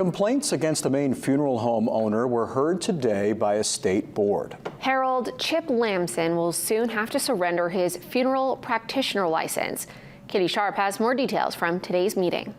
Complaints against the Maine funeral home owner were heard today by a state board. Harold Chip Lamson will soon have to surrender his funeral practitioner license. Katie Sharp has more details from today's meeting.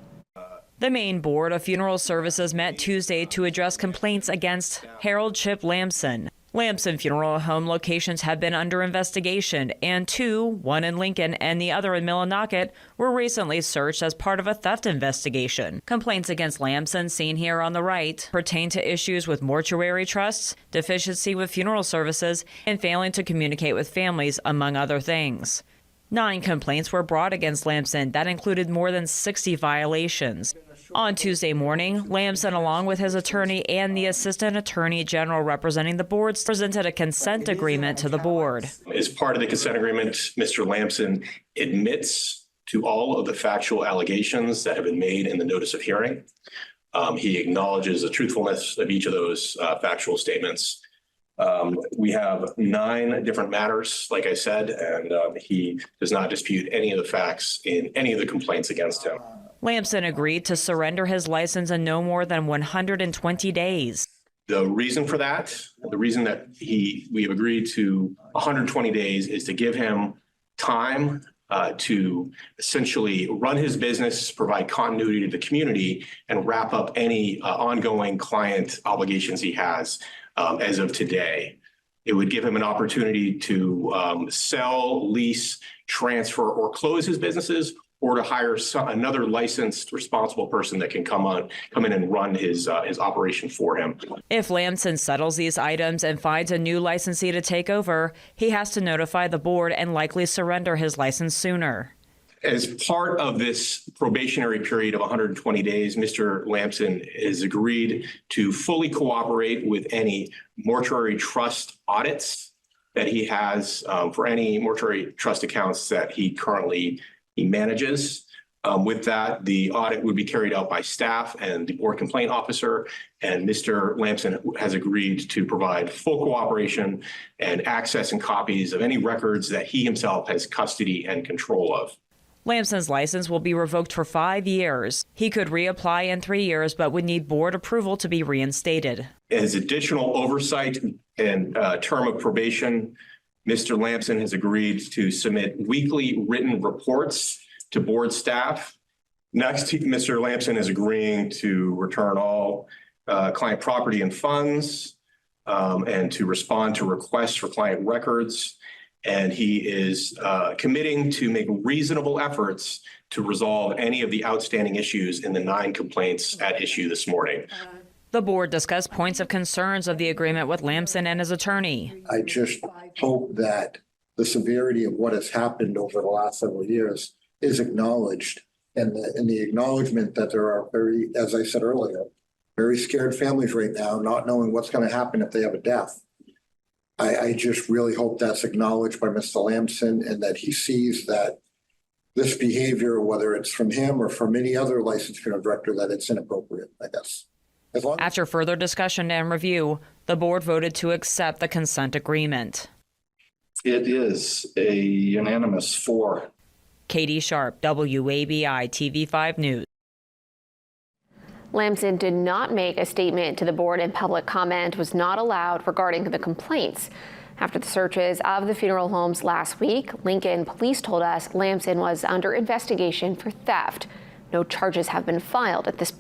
The Maine Board of Funeral Services met Tuesday to address complaints against Harold Chip Lamson. Lamson funeral home locations have been under investigation, and two, one in Lincoln and the other in Millinocket, were recently searched as part of a theft investigation. Complaints against Lamson, seen here on the right, pertain to issues with mortuary trusts, deficiency with funeral services, and failing to communicate with families, among other things. 9 complaints were brought against Lamson that included more than 60 violations. On Tuesday morning, Lamson, along with his attorney and the assistant attorney general representing the board, presented a consent agreement to the board. As part of the consent agreement, Mr. Lamson admits to all of the factual allegations that have been made in the notice of hearing. He acknowledges the truthfulness of each of those factual statements. We have 9 different matters, like I said, and he does not dispute any of the facts in any of the complaints against him. Lamson agreed to surrender his license in no more than 120 days. The reason for that, the reason that we have agreed to 120 days is to give him time to essentially run his business, provide continuity to the community, and wrap up any ongoing client obligations he has as of today. It would give him an opportunity to sell, lease, transfer, or close his businesses, or to hire another licensed responsible person that can come in and run his operation for him. If Lamson settles these items and finds a new licensee to take over, he has to notify the board and likely surrender his license sooner. As part of this probationary period of 120 days, Mr. Lamson has agreed to fully cooperate with any mortuary trust audits that he has for any mortuary trust accounts that he currently manages. With that, the audit would be carried out by staff and the board complaint officer, and Mr. Lamson has agreed to provide full cooperation and access and copies of any records that he himself has custody and control of. Lamson's license will be revoked for 5 years. He could reapply in 3 years, but would need board approval to be reinstated. As additional oversight and term of probation, Mr. Lamson has agreed to submit weekly written reports to board staff. Next, Mr. Lamson is agreeing to return all client property and funds and to respond to requests for client records. And he is committing to make reasonable efforts to resolve any of the outstanding issues in the 9 complaints at issue this morning. The board discussed points of concerns of the agreement with Lamson and his attorney. I just hope that the severity of what has happened over the last several years is acknowledged, and the acknowledgement that there are very, as I said earlier, very scared families right now, not knowing what's going to happen if they have a death. I just really hope that's acknowledged by Mr. Lamson, and that he sees that this behavior, whether it's from him or from any other licensed funeral director, that it's inappropriate, I guess. After further discussion and review, the board voted to accept the consent agreement. It is a unanimous 4. Katie Sharp, WABI TV5 News. Lamson did not make a statement to the board, and public comment was not allowed regarding the complaints. After the searches of the funeral homes last week, Lincoln police told us Lamson was under investigation for theft. No charges have been filed at this point.